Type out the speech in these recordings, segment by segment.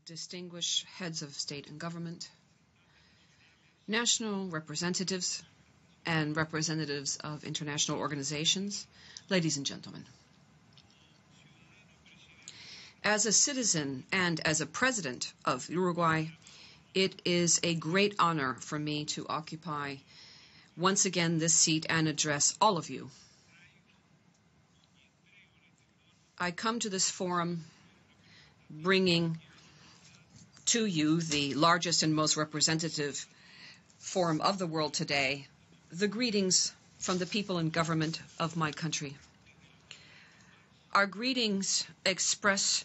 distinguished heads of state and government, national representatives, and representatives of international organizations, ladies and gentlemen. As a citizen and as a president of Uruguay, it is a great honor for me to occupy once again this seat and address all of you. I come to this forum bringing to you the largest and most representative forum of the world today, the greetings from the people and government of my country. Our greetings express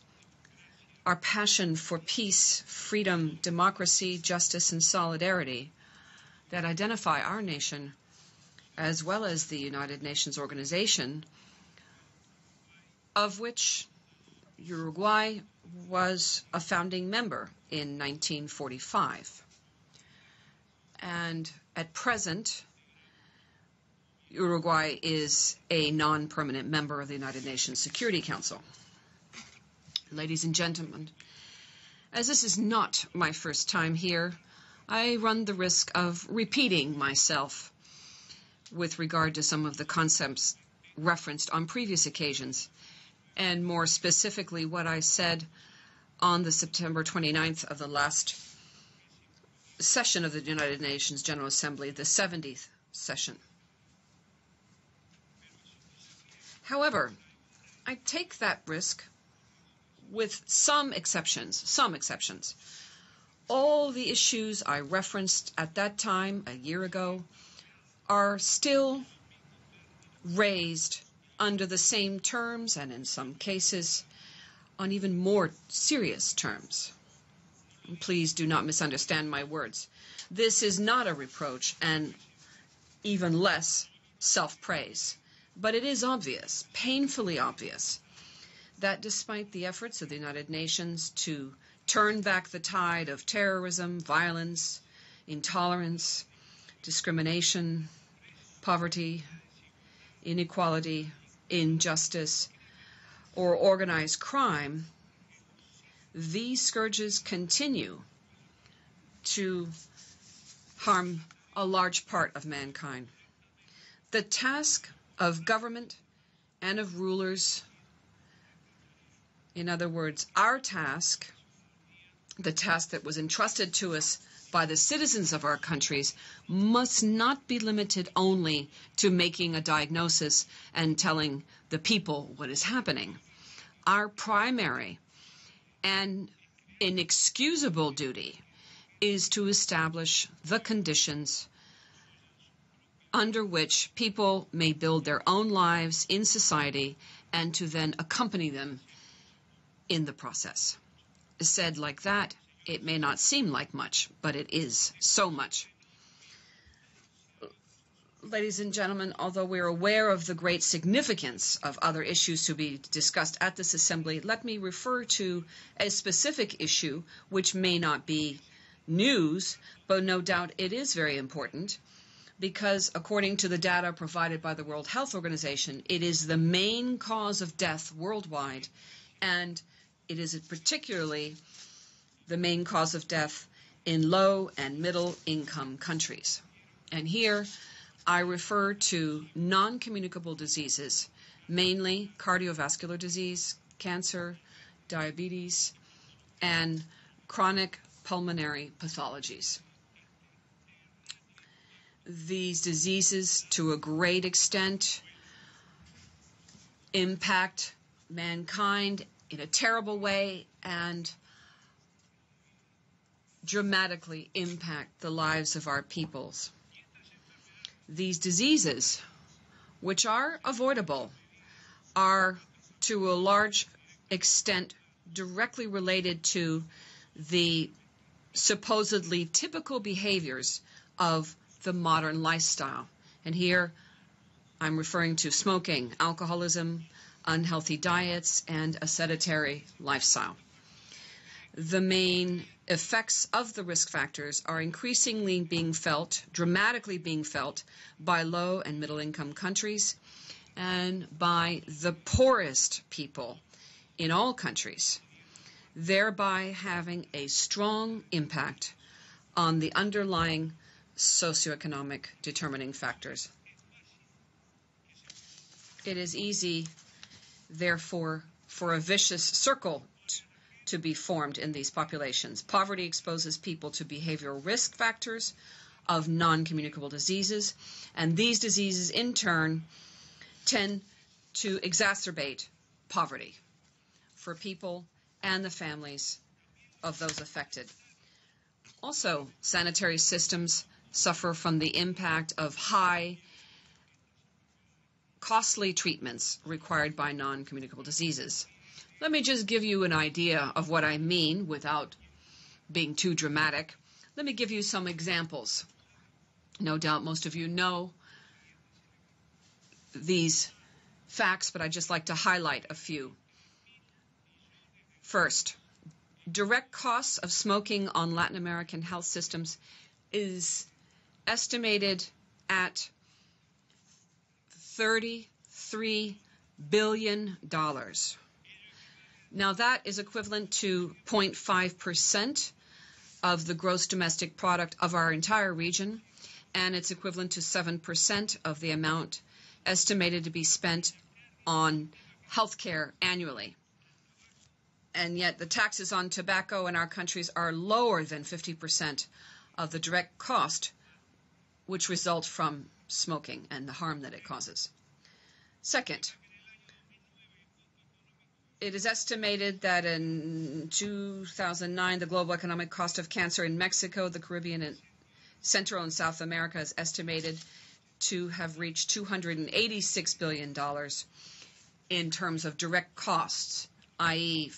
our passion for peace, freedom, democracy, justice, and solidarity that identify our nation, as well as the United Nations organization, of which Uruguay was a founding member in 1945. And at present, Uruguay is a non-permanent member of the United Nations Security Council. Ladies and gentlemen, as this is not my first time here, I run the risk of repeating myself with regard to some of the concepts referenced on previous occasions, and more specifically what I said on the September 29th of the last session of the United Nations General Assembly, the 70th session. However, I take that risk with some exceptions. All the issues I referenced at that time, a year ago, are still raised under the same terms, and in some cases on even more serious terms. And please do not misunderstand my words. This is not a reproach and even less self-praise, but it is obvious, painfully obvious, that despite the efforts of the United Nations to turn back the tide of terrorism, violence, intolerance, discrimination, poverty, inequality, injustice, or organized crime, these scourges continue to harm a large part of mankind. The task of government and of rulers, in other words, our task, the task that was entrusted to us by the citizens of our countries, must not be limited only to making a diagnosis and telling the people what is happening. Our primary and inexcusable duty is to establish the conditions under which people may build their own lives in society and to then accompany them in the process. Said like that, it may not seem like much, but it is so much. Ladies and gentlemen, although we're aware of the great significance of other issues to be discussed at this assembly, let me refer to a specific issue which may not be news, but no doubt it is very important, because according to the data provided by the World Health Organization, it is the main cause of death worldwide, and it is particularly the main cause of death in low and middle income countries. And here I refer to non-communicable diseases, mainly cardiovascular disease, cancer, diabetes, and chronic pulmonary pathologies. These diseases, to a great extent, impact mankind in a terrible way and dramatically impact the lives of our peoples. These diseases, which are avoidable, are to a large extent directly related to the supposedly typical behaviors of the modern lifestyle. And here I'm referring to smoking, alcoholism, unhealthy diets, and a sedentary lifestyle. The main effects of the risk factors are increasingly being felt, dramatically being felt, by low and middle income countries and by the poorest people in all countries. thereby having a strong impact on the underlying socioeconomic determining factors. It is easy, therefore, for a vicious circle to be formed in these populations. Poverty exposes people to behavioral risk factors of non-communicable diseases, and these diseases in turn tend to exacerbate poverty for people and the families of those affected. Also, sanitary systems suffer from the impact of high, costly treatments required by non-communicable diseases. Let me just give you an idea of what I mean without being too dramatic. Let me give you some examples. No doubt most of you know these facts, but I'd just like to highlight a few. First, direct costs of smoking on Latin American health systems is estimated at $33 billion. Now that is equivalent to 0.5% of the gross domestic product of our entire region, and it's equivalent to 7% of the amount estimated to be spent on healthcare annually. And yet the taxes on tobacco in our countries are lower than 50% of the direct cost which results from smoking and the harm that it causes. Second, it is estimated that in 2009, the global economic cost of cancer in Mexico, the Caribbean, and Central and South America is estimated to have reached $286 billion in terms of direct costs, i.e.,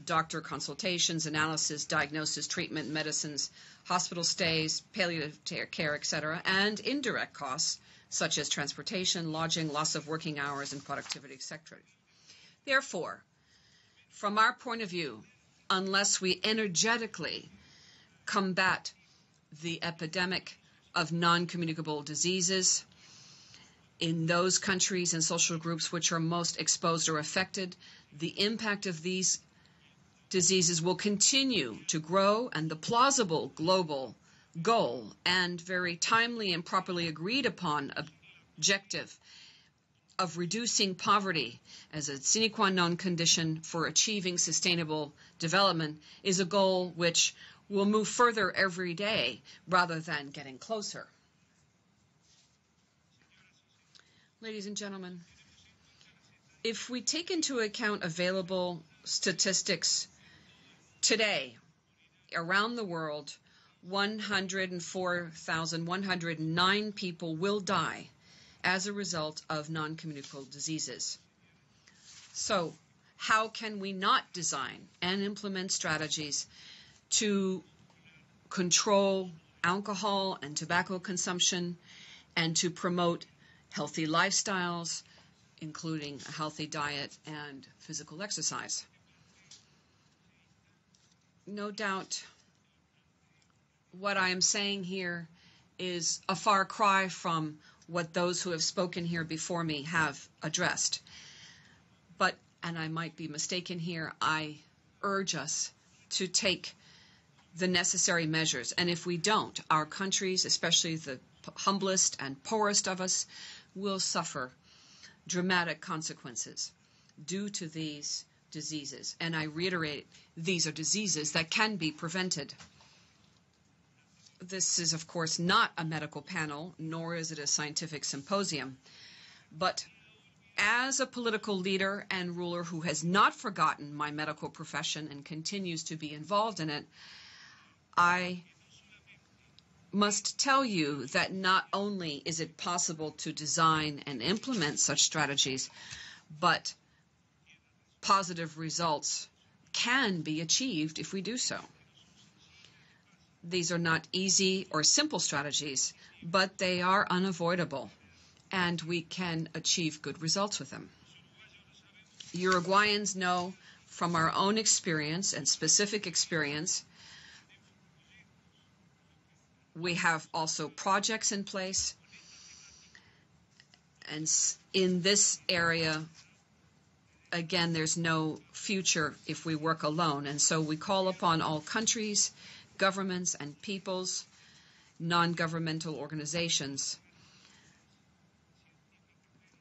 doctor consultations, analysis, diagnosis, treatment, medicines, hospital stays, palliative care, etc., and indirect costs such as transportation, lodging, loss of working hours, and productivity, etc. Therefore, from our point of view, unless we energetically combat the epidemic of non-communicable diseases in those countries and social groups which are most exposed or affected, the impact of these diseases will continue to grow, and the plausible global goal and very timely and properly agreed upon objective of reducing poverty as a sine qua non condition for achieving sustainable development is a goal which will move further every day rather than getting closer. Ladies and gentlemen, if we take into account available statistics today around the world, 104,109 people will die as a result of non-communicable diseases. So, how can we not design and implement strategies to control alcohol and tobacco consumption and to promote healthy lifestyles, including a healthy diet and physical exercise? No doubt what I am saying here is a far cry from what those who have spoken here before me have addressed. But, and I might be mistaken here, I urge us to take the necessary measures. And if we don't, our countries, especially the humblest and poorest of us, will suffer dramatic consequences due to these diseases. And I reiterate, these are diseases that can be prevented. This is, of course, not a medical panel, nor is it a scientific symposium. But as a political leader and ruler who has not forgotten my medical profession and continues to be involved in it, I must tell you that not only is it possible to design and implement such strategies, but positive results can be achieved if we do so. These are not easy or simple strategies, but they are unavoidable, and we can achieve good results with them. Uruguayans know from our own experience and specific experience. We have also projects in place, and in this area again, there's no future if we work alone. And so we call upon all countries, governments, and peoples, non-governmental organizations,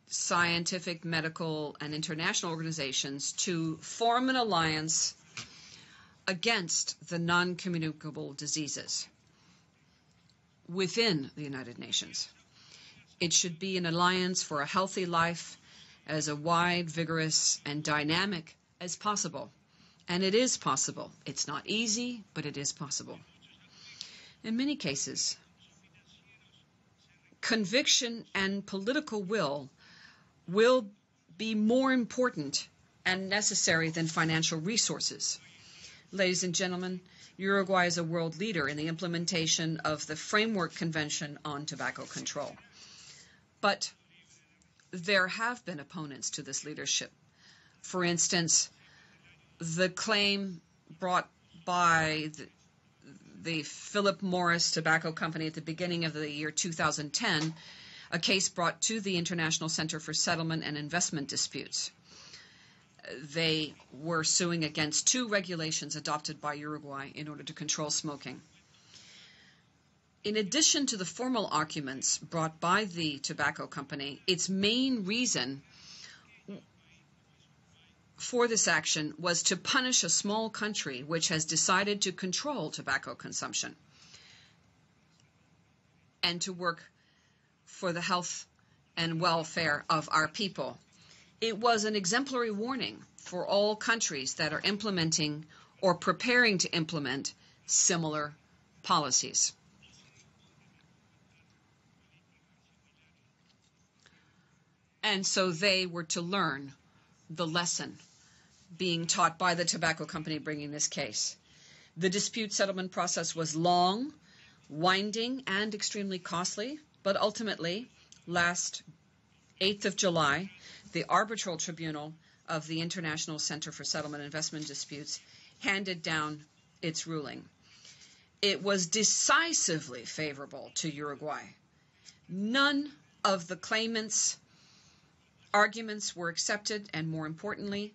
scientific, medical, and international organizations to form an alliance against the non-communicable diseases within the United Nations. It should be an alliance for a healthy life, as wide, vigorous, and dynamic as possible. And it is possible. It's not easy, but it is possible. In many cases, conviction and political will be more important and necessary than financial resources. Ladies and gentlemen, Uruguay is a world leader in the implementation of the Framework Convention on Tobacco Control. But there have been opponents to this leadership. For instance, the claim brought by the Philip Morris Tobacco Company at the beginning of the year 2010, a case brought to the International Center for Settlement and Investment Disputes. They were suing against 2 regulations adopted by Uruguay in order to control smoking. In addition to the formal arguments brought by the tobacco company, its main reason for this action was to punish a small country which has decided to control tobacco consumption and to work for the health and welfare of our people. It was an exemplary warning for all countries that are implementing or preparing to implement similar policies. And so they were to learn the lesson being taught by the tobacco company bringing this case. The dispute settlement process was long, winding, and extremely costly, but ultimately, last 8th of July, the Arbitral Tribunal of the International Center for Settlement and Investment Disputes handed down its ruling. It was decisively favorable to Uruguay. None of the claimants' arguments were accepted, and more importantly,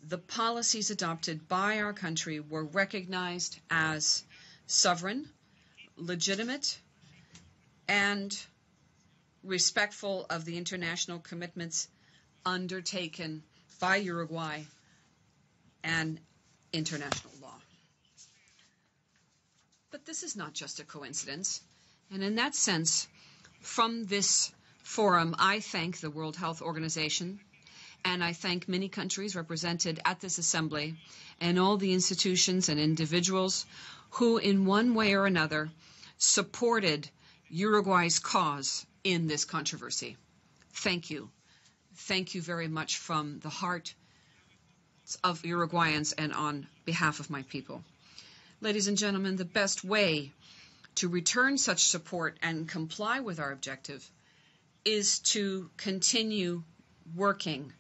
the policies adopted by our country were recognized as sovereign, legitimate, and respectful of the international commitments undertaken by Uruguay and international law. But this is not just a coincidence, and in that sense, from this forum, I thank the World Health Organization, and I thank many countries represented at this assembly and all the institutions and individuals who, in one way or another, supported Uruguay's cause in this controversy. Thank you. Thank you very much from the heart of Uruguayans and on behalf of my people. Ladies and gentlemen, the best way to return such support and comply with our objective is to continue working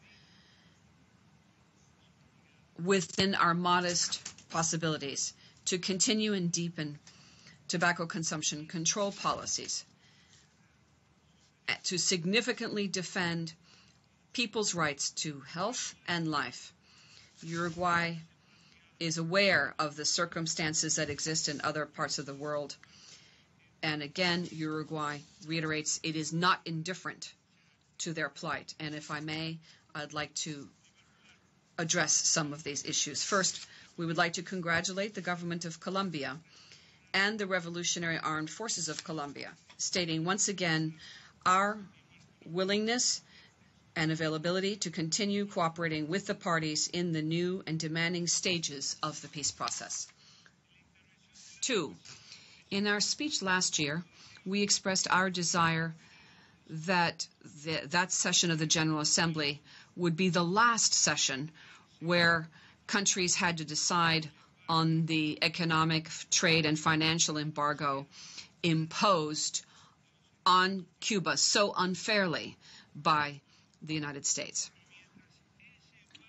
within our modest possibilities, to continue and deepen tobacco consumption control policies, to significantly defend people's rights to health and life. Uruguay is aware of the circumstances that exist in other parts of the world. And again, Uruguay reiterates it is not indifferent to their plight. And if I may, I'd like to address some of these issues. First, we would like to congratulate the government of Colombia and the Revolutionary Armed Forces of Colombia, stating once again our willingness and availability to continue cooperating with the parties in the new and demanding stages of the peace process. 2, in our speech last year, we expressed our desire that that session of the General Assembly would be the last session where countries had to decide on the economic, trade, and financial embargo imposed on Cuba so unfairly by the United States.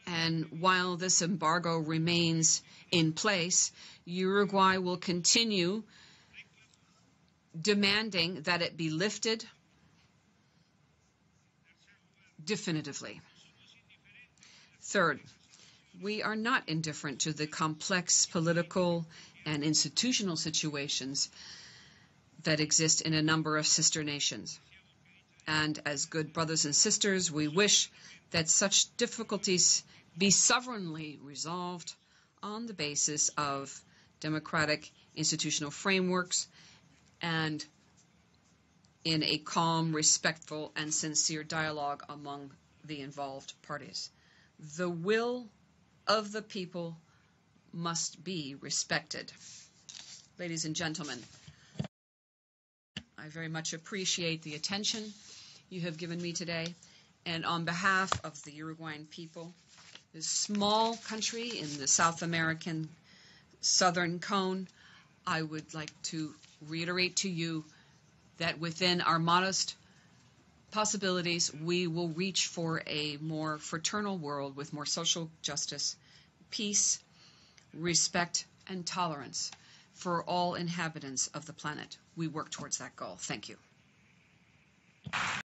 And while this embargo remains in place, Uruguay will continue demanding that it be lifted definitively. Third, we are not indifferent to the complex political and institutional situations that exist in a number of sister nations. And as good brothers and sisters, we wish that such difficulties be sovereignly resolved on the basis of democratic institutional frameworks and in a calm, respectful, and sincere dialogue among the involved parties. The will of the people must be respected. Ladies and gentlemen, I very much appreciate the attention you have given me today, and on behalf of the Uruguayan people, this small country in the South American southern cone, I would like to reiterate to you that within our modest possibilities, we will reach for a more fraternal world with more social justice, peace, respect, and tolerance for all inhabitants of the planet. We work towards that goal. Thank you.